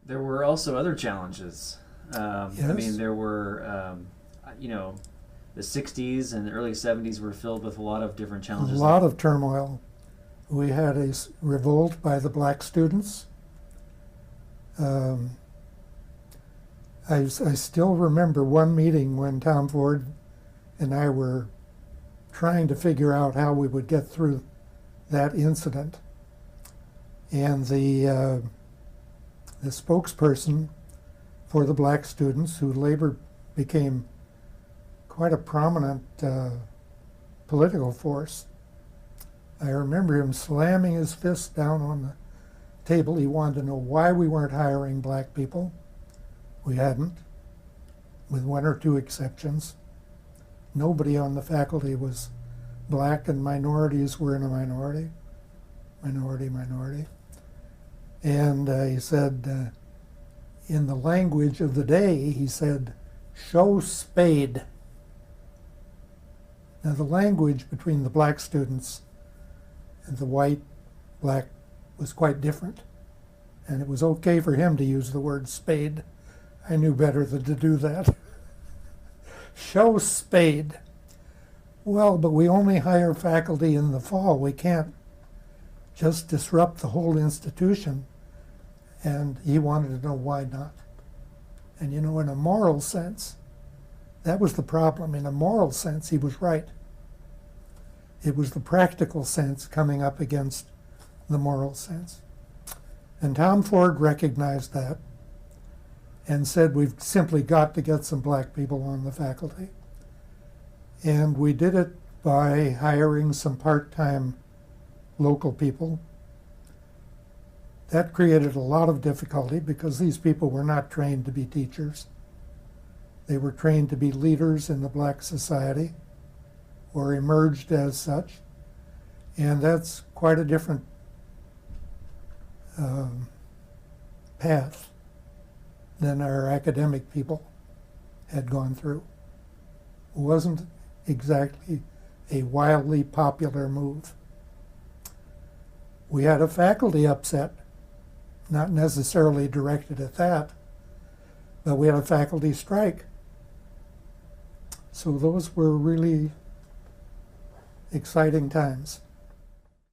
There were also other challenges. I Yes, mean, there were, you know, the 60s and the early 70s were filled with a lot of different a challenges. lot of turmoil. We had a revolt by the black students. Um, I still remember one meeting when Tom Ford and I were trying to figure out how we would get through that incident. And the spokesperson for the black students, who later became quite a prominent political force, I remember him slamming his fist down on the table. He wanted to know why we weren't hiring black people. We hadn't, with one or two exceptions. Nobody on the faculty was black, and minorities were in a minority. Minority. And he said, in the language of the day, he said, "Show spade." Now, the language between the black students and the white, black was quite different. And it was okay for him to use the word spade. I knew better than to do that. Show spade. Well, but we only hire faculty in the fall. We can't just disrupt the whole institution. And he wanted to know why not. And you know, in a moral sense, that was the problem. In a moral sense, he was right. It was the practical sense coming up against the moral sense. And Tom Ford recognized that and said, we've simply got to get some black people on the faculty. And we did it by hiring some part-time local people. That created a lot of difficulty because these people were not trained to be teachers. They were trained to be leaders in the black society, or emerged as such. And that's quite a different path than our academic people had gone through. It wasn't exactly a wildly popular move. We had a faculty upset, not necessarily directed at that, but we had a faculty strike. So those were really exciting times.